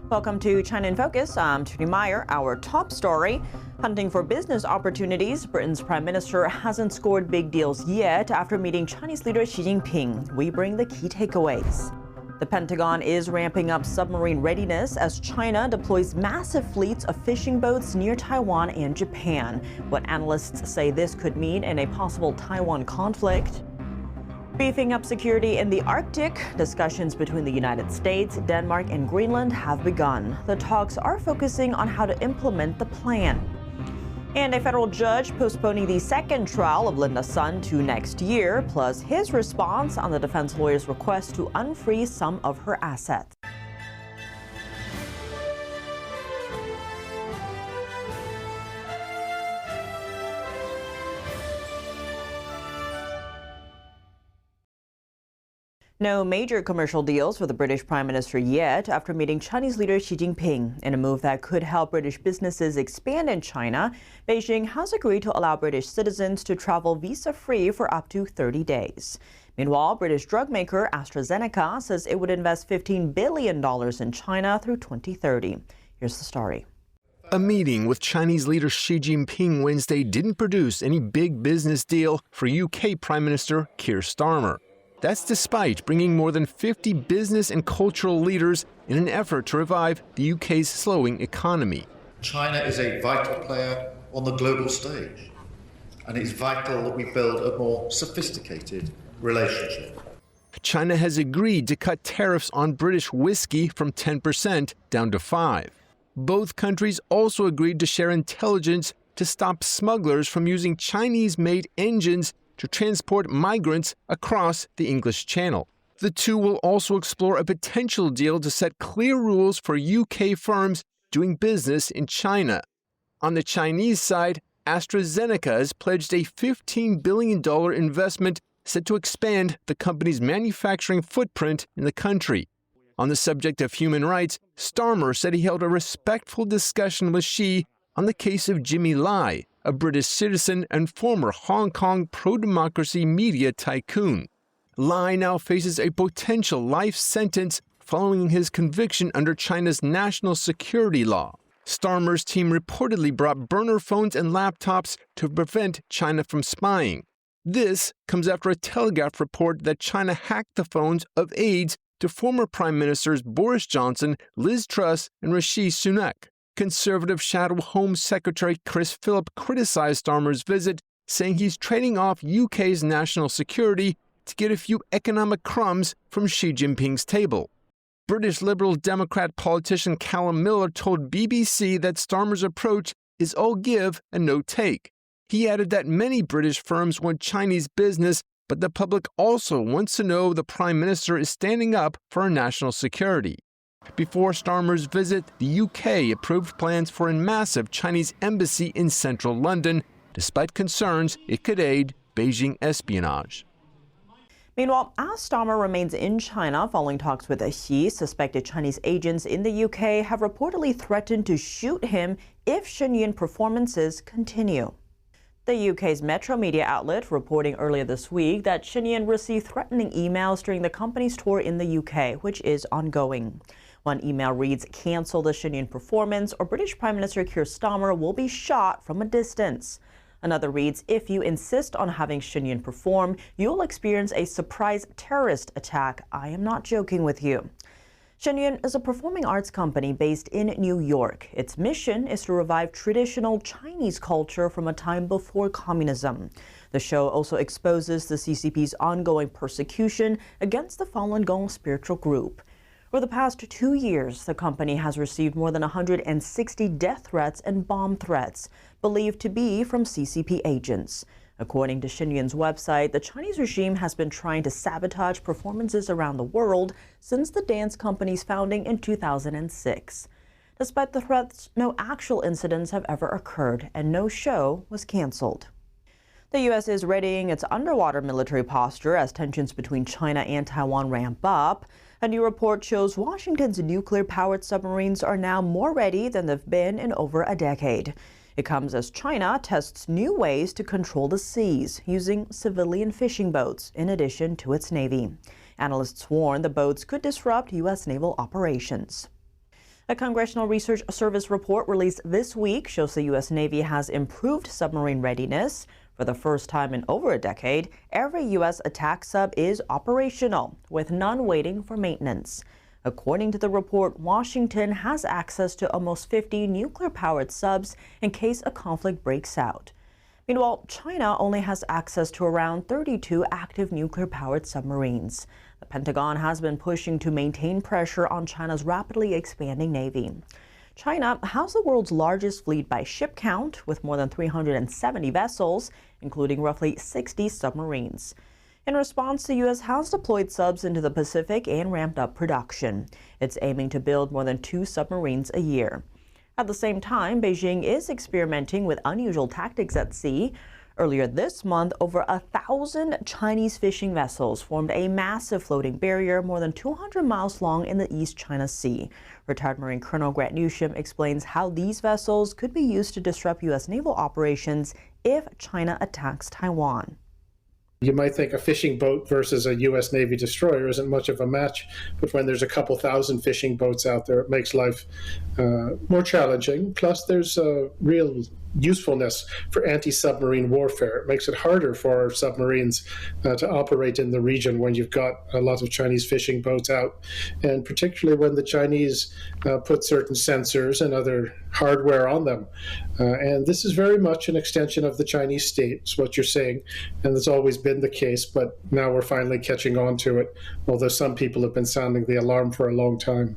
Welcome to China in Focus. I'm Trudy Meyer. Our top story, hunting for business opportunities. Britain's prime minister hasn't scored big deals yet after meeting Chinese leader Xi Jinping. We bring the key takeaways. The Pentagon is ramping up submarine readiness as China deploys massive fleets of fishing boats near Taiwan and Japan. What analysts say this could mean in a possible Taiwan conflict. Beefing up security in the Arctic, discussions between the United States, Denmark, and Greenland have begun. The talks are focusing on how to implement the plan. And a federal judge postponing the second trial of Linda's son to next year, plus his response on the defense lawyer's request to unfreeze some of her assets. No major commercial deals for the British Prime Minister yet after meeting Chinese leader Xi Jinping. In a move that could help British businesses expand in China, Beijing has agreed to allow British citizens to travel visa-free for up to 30 days. Meanwhile, British drug maker AstraZeneca says it would invest $15 billion in China through 2030. Here's the story. A meeting with Chinese leader Xi Jinping Wednesday didn't produce any big business deal for UK Prime Minister Keir Starmer. That's despite bringing more than 50 business and cultural leaders in an effort to revive the UK's slowing economy. China is a vital player on the global stage, and it's vital that we build a more sophisticated relationship. China has agreed to cut tariffs on British whiskey from 10% down to 5%. Both countries also agreed to share intelligence to stop smugglers from using Chinese-made engines to transport migrants across the English Channel. The two will also explore a potential deal to set clear rules for UK firms doing business in China. On the Chinese side, AstraZeneca has pledged a $15 billion investment set to expand the company's manufacturing footprint in the country. On the subject of human rights, Starmer said he held a respectful discussion with Xi on the case of Jimmy Lai, a British citizen and former Hong Kong pro-democracy media tycoon. Lai now faces a potential life sentence following his conviction under China's national security law. Starmer's team reportedly brought burner phones and laptops to prevent China from spying. This comes after a Telegraph report that China hacked the phones of aides to former Prime Ministers Boris Johnson, Liz Truss, and Rishi Sunak. Conservative Shadow Home Secretary Chris Philip criticized Starmer's visit, saying he's trading off UK's national security to get a few economic crumbs from Xi Jinping's table. British Liberal Democrat politician Callum Miller told BBC that Starmer's approach is all give and no take. He added that many British firms want Chinese business, but the public also wants to know the Prime Minister is standing up for our national security. Before Starmer's visit, the UK approved plans for a massive Chinese embassy in central London, despite concerns it could aid Beijing espionage. Meanwhile, as Starmer remains in China following talks with Xi, suspected Chinese agents in the UK have reportedly threatened to shoot him if Shenyang performances continue. The UK's Metro media outlet reporting earlier this week that Shenyang received threatening emails during the company's tour in the UK, which is ongoing. One email reads, "Cancel the Shenyang performance or British Prime Minister Keir Starmer will be shot from a distance." Another reads, "If you insist on having Shenyang perform, you'll experience a surprise terrorist attack. I am not joking with you." Shenyang is a performing arts company based in New York. Its mission is to revive traditional Chinese culture from a time before communism. The show also exposes the CCP's ongoing persecution against the Falun Gong spiritual group. For the past 2 years, the company has received more than 160 death threats and bomb threats, believed to be from CCP agents. According to Shenyang's website, the Chinese regime has been trying to sabotage performances around the world since the dance company's founding in 2006. Despite the threats, no actual incidents have ever occurred, and no show was canceled. The U.S. is readying its underwater military posture as tensions between China and Taiwan ramp up. A new report shows Washington's nuclear-powered submarines are now more ready than they've been in over a decade. It comes as China tests new ways to control the seas using civilian fishing boats in addition to its Navy. Analysts warn the boats could disrupt U.S. naval operations. A Congressional Research Service report released this week shows the U.S. Navy has improved submarine readiness. For the first time in over a decade, every U.S. attack sub is operational, with none waiting for maintenance. According to the report, Washington has access to almost 50 nuclear-powered subs in case a conflict breaks out. Meanwhile, China only has access to around 32 active nuclear-powered submarines. The Pentagon has been pushing to maintain pressure on China's rapidly expanding navy. China has the world's largest fleet by ship count, with more than 370 vessels, including roughly 60 submarines. In response, the U.S. has deployed subs into the Pacific and ramped up production. It's aiming to build more than 2 submarines a year. At the same time, Beijing is experimenting with unusual tactics at sea. Earlier this month, over 1,000 Chinese fishing vessels formed a massive floating barrier more than 200 miles long in the East China Sea. Retired Marine Colonel Grant Newsham explains how these vessels could be used to disrupt U.S. naval operations if China attacks Taiwan. You might think a fishing boat versus a U.S. Navy destroyer isn't much of a match, but when there's a couple thousand fishing boats out there, it makes life more challenging. Plus, there's a real usefulness for anti-submarine warfare. It makes it harder for submarines to operate in the region when you've got a lot of Chinese fishing boats out, and particularly when the Chinese put certain sensors and other hardware on them. And this is very much an extension of the Chinese state, is what you're saying, and that's always been the case, but now we're finally catching on to it, although some people have been sounding the alarm for a long time.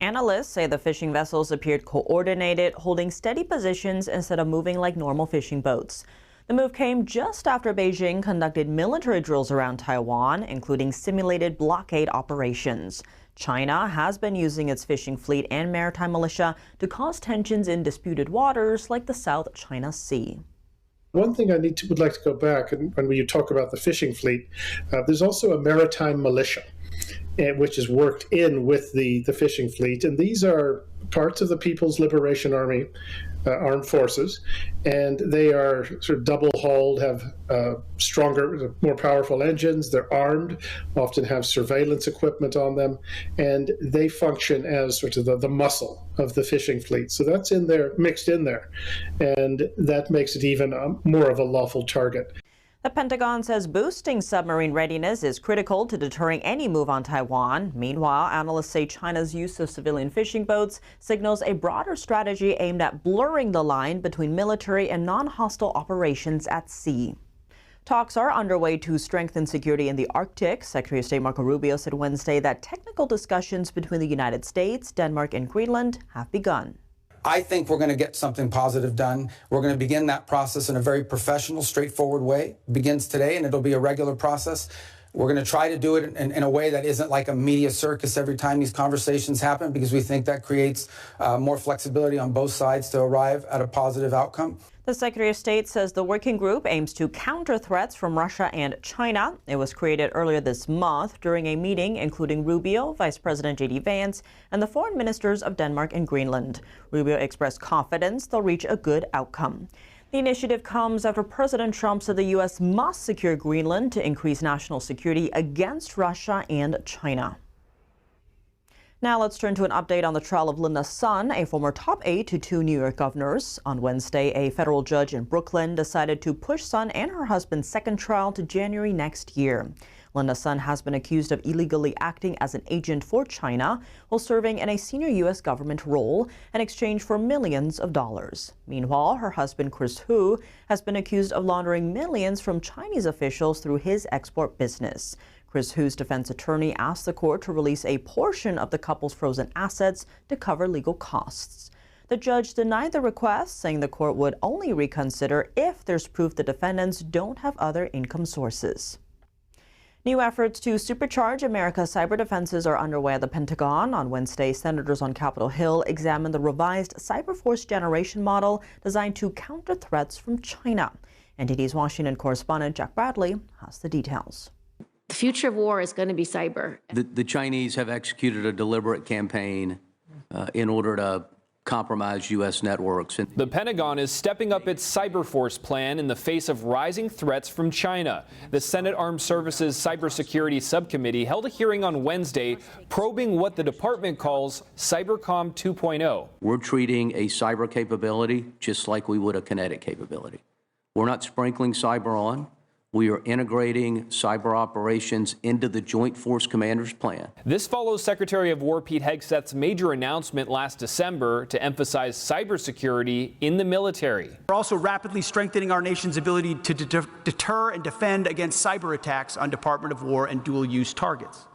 Analysts say the fishing vessels appeared coordinated, holding steady positions instead of moving like normal fishing boats. The move came just after Beijing conducted military drills around Taiwan, including simulated blockade operations. China has been using its fishing fleet and maritime militia to cause tensions in disputed waters like the South China Sea. One thing I would like to go back, and when you talk about the fishing fleet, there's also a maritime militia, which is worked in with the fishing fleet. And these are parts of the People's Liberation Army armed forces, and they are sort of double-hulled, have stronger, more powerful engines. They're armed, often have surveillance equipment on them, and they function as sort of the muscle of the fishing fleet. So that's in there, mixed in there, and that makes it even more of a lawful target. The Pentagon says boosting submarine readiness is critical to deterring any move on Taiwan. Meanwhile, analysts say China's use of civilian fishing boats signals a broader strategy aimed at blurring the line between military and non-hostile operations at sea. Talks are underway to strengthen security in the Arctic. Secretary of State Marco Rubio said Wednesday that technical discussions between the United States, Denmark, and Greenland have begun. I think we're going to get something positive done. We're going to begin that process in a very professional, straightforward way. It begins today, and it'll be a regular process. We're going to try to do it in a way that isn't like a media circus every time these conversations happen, because we think that creates more flexibility on both sides to arrive at a positive outcome. The Secretary of State says the working group aims to counter threats from Russia and China. It was created earlier this month during a meeting including Rubio, Vice President J.D. Vance, and the foreign ministers of Denmark and Greenland. Rubio expressed confidence they'll reach a good outcome. The initiative comes after President Trump said the U.S. must secure Greenland to increase national security against Russia and China. Now let's turn to an update on the trial of Linda Sun, a former top aide to 2 New York governors. On Wednesday, a federal judge in Brooklyn decided to push Sun and her husband's second trial to January next year. Linda Sun has been accused of illegally acting as an agent for China while serving in a senior U.S. government role in exchange for millions of dollars. Meanwhile, her husband, Chris Hu, has been accused of laundering millions from Chinese officials through his export business. Chris Hu's defense attorney asked the court to release a portion of the couple's frozen assets to cover legal costs. The judge denied the request, saying the court would only reconsider if there's proof the defendants don't have other income sources. New efforts to supercharge America's cyber defenses are underway at the Pentagon. On Wednesday, senators on Capitol Hill examined the revised Cyber Force Generation model designed to counter threats from China. NTD's Washington correspondent Jack Bradley has the details. The future of war is going to be cyber. The Chinese have executed a deliberate campaign in order to compromise U.S. networks. The Pentagon is stepping up its cyber force plan in the face of rising threats from China. The Senate Armed Services Cybersecurity Subcommittee held a hearing on Wednesday probing what the department calls Cybercom 2.0. We're treating a cyber capability just like we would a kinetic capability. We're not sprinkling cyber on. We are integrating cyber operations into the Joint Force Commander's plan. This follows Secretary of War Pete Hegseth's major announcement last December to emphasize cybersecurity in the military. We're also rapidly strengthening our nation's ability to deter and defend against cyber attacks on Department of War and dual-use targets,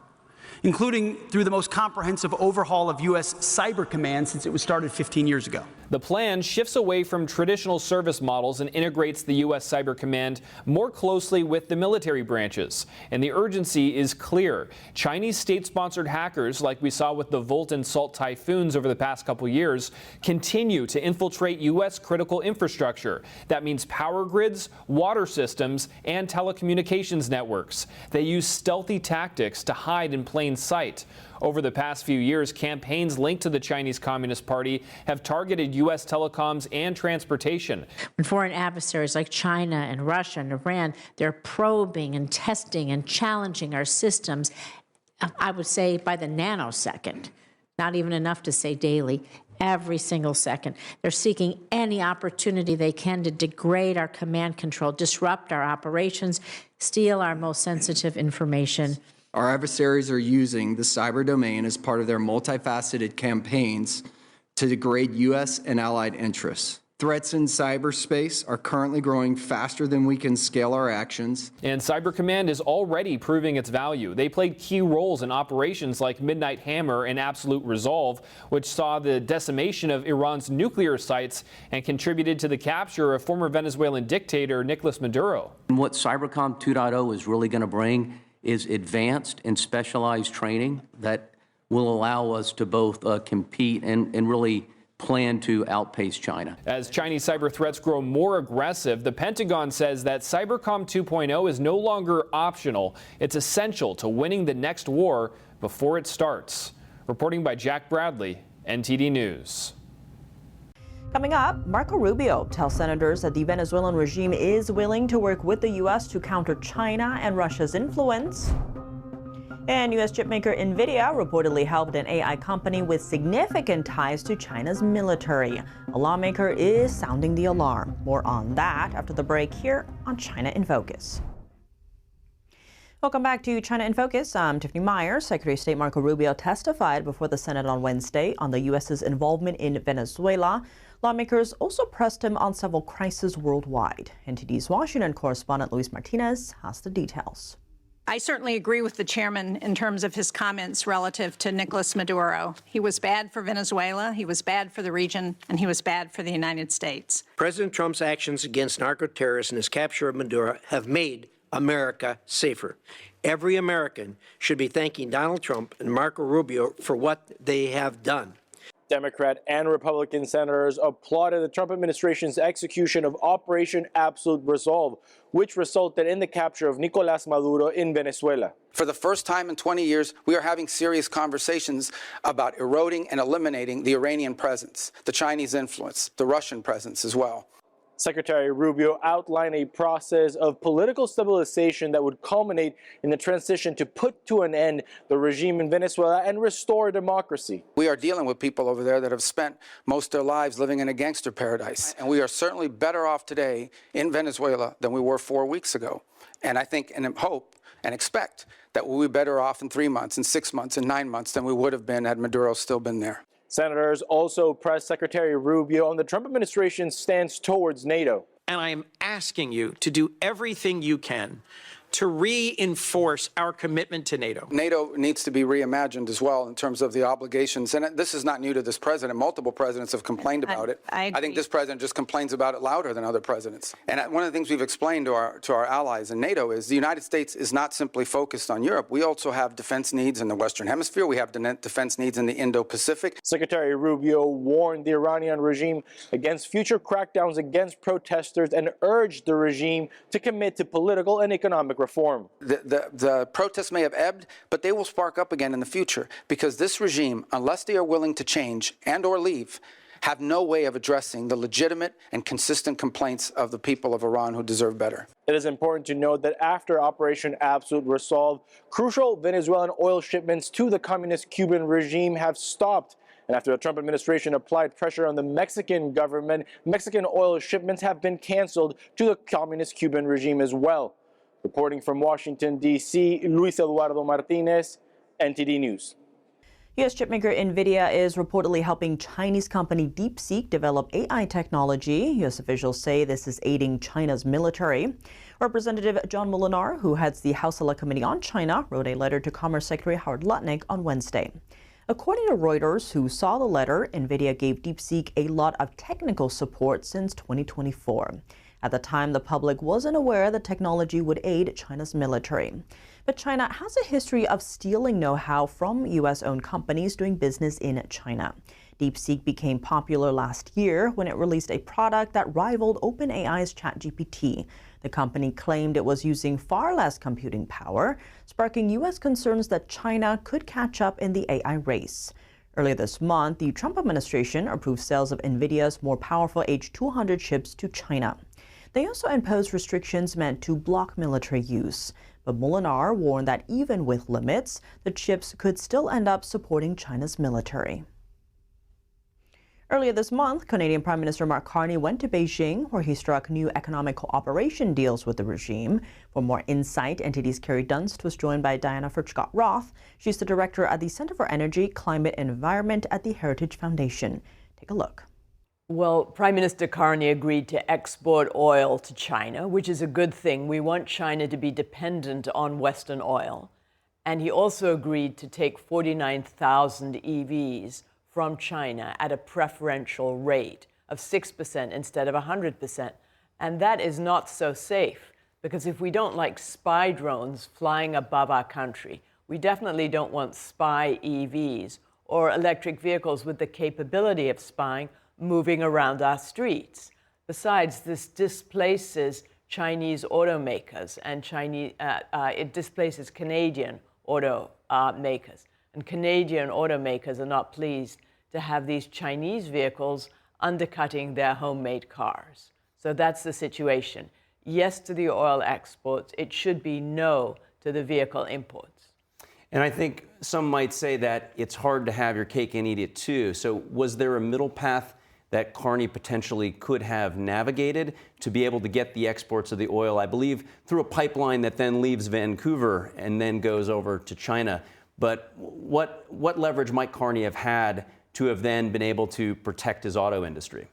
including through the most comprehensive overhaul of U.S. Cyber Command since it was started 15 years ago. The plan shifts away from traditional service models and integrates the U.S. Cyber Command more closely with the military branches. And the urgency is clear. Chinese state-sponsored hackers, like we saw with the Volt and Salt typhoons over the past couple years, continue to infiltrate U.S. critical infrastructure. That means power grids, water systems, and telecommunications networks. They use stealthy tactics to hide in plain sight. Over the past few years, campaigns linked to the Chinese Communist Party have targeted U.S. telecoms and transportation. When foreign adversaries like China and Russia and Iran, they're probing and testing and challenging our systems, I would say by the nanosecond, not even enough to say daily, every single second. They're seeking any opportunity they can to degrade our command control, disrupt our operations, steal our most sensitive information. Our adversaries are using the cyber domain as part of their multifaceted campaigns to degrade U.S. and allied interests. Threats in cyberspace are currently growing faster than we can scale our actions. And Cyber Command is already proving its value. They played key roles in operations like Midnight Hammer and Absolute Resolve, which saw the decimation of Iran's nuclear sites and contributed to the capture of former Venezuelan dictator Nicolas Maduro. And what Cybercom 2.0 is really going to bring is advanced and specialized training that will allow us to both compete and really plan to outpace China. As Chinese cyber threats grow more aggressive, the Pentagon says that Cybercom 2.0 is no longer optional. It's essential to winning the next war before it starts. Reporting by Jack Bradley, NTD News. Coming up, Marco Rubio tells senators that the Venezuelan regime is willing to work with the U.S. to counter China and Russia's influence. And U.S. chipmaker NVIDIA reportedly helped an AI company with significant ties to China's military. A lawmaker is sounding the alarm. More on that after the break here on China in Focus. Welcome back to China in Focus. I'm Tiffany Myers. Secretary of State Marco Rubio testified before the Senate on Wednesday on the U.S.'s involvement in Venezuela. Lawmakers also pressed him on several crises worldwide. NTD's Washington correspondent Luis Martinez has the details. I certainly agree with the chairman in terms of his comments relative to Nicolas Maduro. He was bad for Venezuela, he was bad for the region, and he was bad for the United States. President Trump's actions against narco-terrorists and his capture of Maduro have made America safer. Every American should be thanking Donald Trump and Marco Rubio for what they have done. Democrat and Republican senators applauded the Trump administration's execution of Operation Absolute Resolve, which resulted in the capture of Nicolás Maduro in Venezuela. For the first time in 20 years, we are having serious conversations about eroding and eliminating the Iranian presence, the Chinese influence, the Russian presence as well. Secretary Rubio outlined a process of political stabilization that would culminate in the transition to put to an end the regime in Venezuela and restore democracy. We are dealing with people over there that have spent most of their lives living in a gangster paradise. And we are certainly better off today in Venezuela than we were 4 weeks ago. And I think and hope and expect that we'll be better off in 3 months, in 6 months, in 9 months than we would have been had Maduro still been there. Senators also pressed Secretary Rubio on the Trump administration's stance towards NATO. And I am asking you to do everything you can to reinforce our commitment to NATO. NATO needs to be reimagined as well in terms of the obligations. And this is not new to this president. Multiple presidents have complained about it. I think this president just complains about it louder than other presidents. And one of the things we've explained to our allies in NATO is the United States is not simply focused on Europe. We also have defense needs in the Western Hemisphere. We have defense needs in the Indo-Pacific. Secretary Rubio warned the Iranian regime against future crackdowns against protesters and urged the regime to commit to political and economic reform. The protests may have ebbed, but they will spark up again in the future because this regime, unless they are willing to change and or leave, have no way of addressing the legitimate and consistent complaints of the people of Iran who deserve better. It is important to note that after Operation Absolute Resolve, crucial Venezuelan oil shipments to the communist Cuban regime have stopped. And after the Trump administration applied pressure on the Mexican government, Mexican oil shipments have been canceled to the communist Cuban regime as well. Reporting from Washington, D.C., Luis Eduardo Martinez, NTD News. U.S. chipmaker NVIDIA is reportedly helping Chinese company DeepSeek develop AI technology. U.S. officials say this is aiding China's military. Representative John Molinar, who heads the House Select Committee on China, wrote a letter to Commerce Secretary Howard Lutnick on Wednesday. According to Reuters, who saw the letter, NVIDIA gave DeepSeek a lot of technical support since 2024. At the time, the public wasn't aware the technology would aid China's military. But China has a history of stealing know-how from U.S.-owned companies doing business in China. DeepSeek became popular last year when it released a product that rivaled OpenAI's ChatGPT. The company claimed it was using far less computing power, sparking U.S. concerns that China could catch up in the AI race. Earlier this month, the Trump administration approved sales of NVIDIA's more powerful H200 chips to China. They also imposed restrictions meant to block military use. But Molinar warned that even with limits, the chips could still end up supporting China's military. Earlier this month, Canadian Prime Minister Mark Carney went to Beijing, where he struck new economic cooperation deals with the regime. For more insight, NTD's Carrie Dunst was joined by Diana Furchtgott-Roth. She's the director at the Center for Energy, Climate and Environment at the Heritage Foundation. Take a look. Well, Prime Minister Carney agreed to export oil to China, which is a good thing. We want China to be dependent on Western oil. And he also agreed to take 49,000 EVs from China at a preferential rate of 6% instead of 100%. And that is not so safe, because if we don't like spy drones flying above our country, we definitely don't want spy EVs or electric vehicles with the capability of spying moving around our streets. Besides, this displaces Chinese automakers and it displaces Canadian automakers. And Canadian automakers are not pleased to have these Chinese vehicles undercutting their homemade cars. So that's the situation. Yes to the oil exports. It should be no to the vehicle imports. And I think some might say that it's hard to have your cake and eat it too. So was there a middle path that Carney potentially could have navigated to be able to get the exports of the oil, I believe, through a pipeline that then leaves Vancouver and then goes over to China? But what leverage might Carney have had to have then been able to protect his auto industry?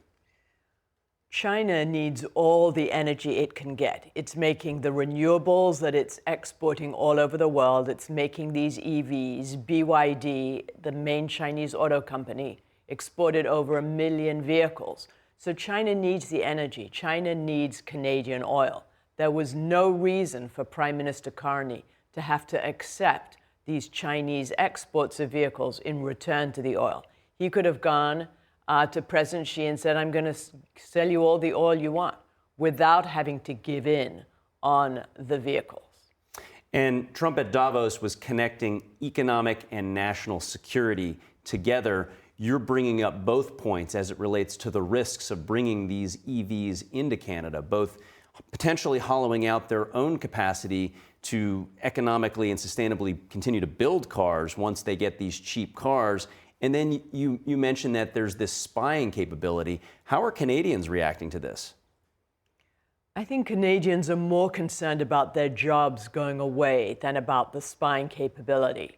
China needs all the energy it can get. It's making the renewables that it's exporting all over the world. It's making these EVs. BYD, the main Chinese auto company, exported over 1 million vehicles. So China needs the energy. China needs Canadian oil. There was no reason for Prime Minister Carney to have to accept these Chinese exports of vehicles in return to the oil. He could have gone to President Xi and said, I'm going to sell you all the oil you want, without having to give in on the vehicles. And Trump at Davos was connecting economic and national security together. You're bringing up both points as it relates to the risks of bringing these EVs into Canada, both potentially hollowing out their own capacity to economically and sustainably continue to build cars once they get these cheap cars. And then you mentioned that there's this spying capability. How are Canadians reacting to this? I think Canadians are more concerned about their jobs going away than about the spying capability.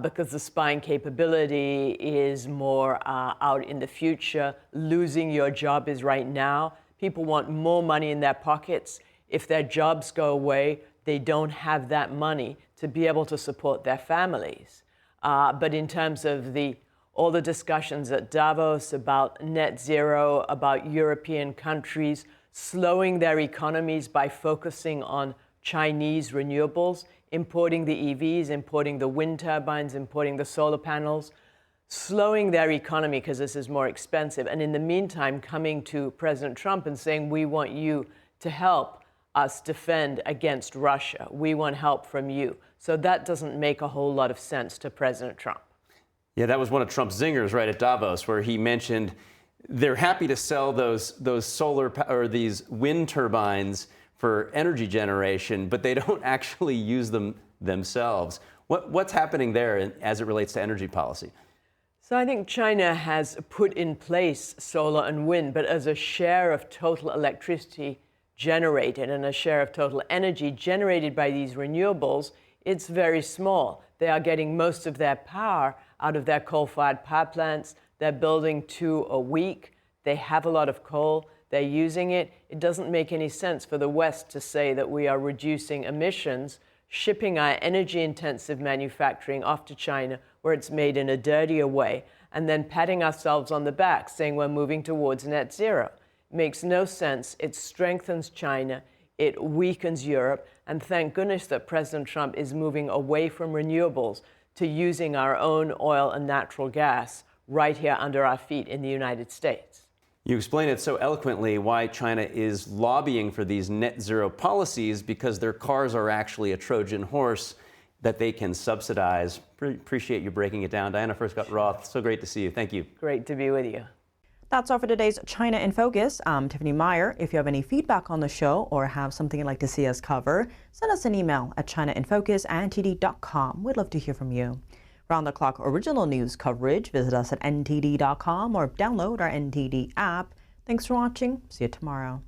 Because the spying capability is more out in the future. Losing your job is right now. People want more money in their pockets. If their jobs go away, they don't have that money to be able to support their families. But in terms of all the discussions at Davos about net zero, about European countries slowing their economies by focusing on Chinese renewables, importing the EVs, importing the wind turbines, importing the solar panels, slowing their economy because this is more expensive. And in the meantime, coming to President Trump and saying, we want you to help us defend against Russia. We want help from you. So that doesn't make a whole lot of sense to President Trump. Yeah, that was one of Trump's zingers right at Davos, where he mentioned they're happy to sell those solar or these wind turbines for energy generation, but they don't actually use them themselves. What's happening there as it relates to energy policy? So I think China has put in place solar and wind, but as a share of total electricity generated and a share of total energy generated by these renewables, it's very small. They are getting most of their power out of their coal-fired power plants. They're building 2 a week. They have a lot of coal. They're using it. It doesn't make any sense for the West to say that we are reducing emissions, shipping our energy-intensive manufacturing off to China, where it's made in a dirtier way, and then patting ourselves on the back, saying we're moving towards net zero. It makes no sense. It strengthens China. It weakens Europe. And thank goodness that President Trump is moving away from renewables to using our own oil and natural gas right here under our feet in the United States. You explain it so eloquently why China is lobbying for these net zero policies, because their cars are actually a Trojan horse that they can subsidize. Appreciate you breaking it down. Diana Furstcott-Roth, so great to see you. Thank you. Great to be with you. That's all for today's China in Focus. I'm Tiffany Meyer. If you have any feedback on the show or have something you'd like to see us cover, send us an email at chinainfocus@ntd.com. We'd love to hear from you. Round-the-clock original news coverage, visit us at ntd.com or download our NTD app. Thanks for watching. See you tomorrow.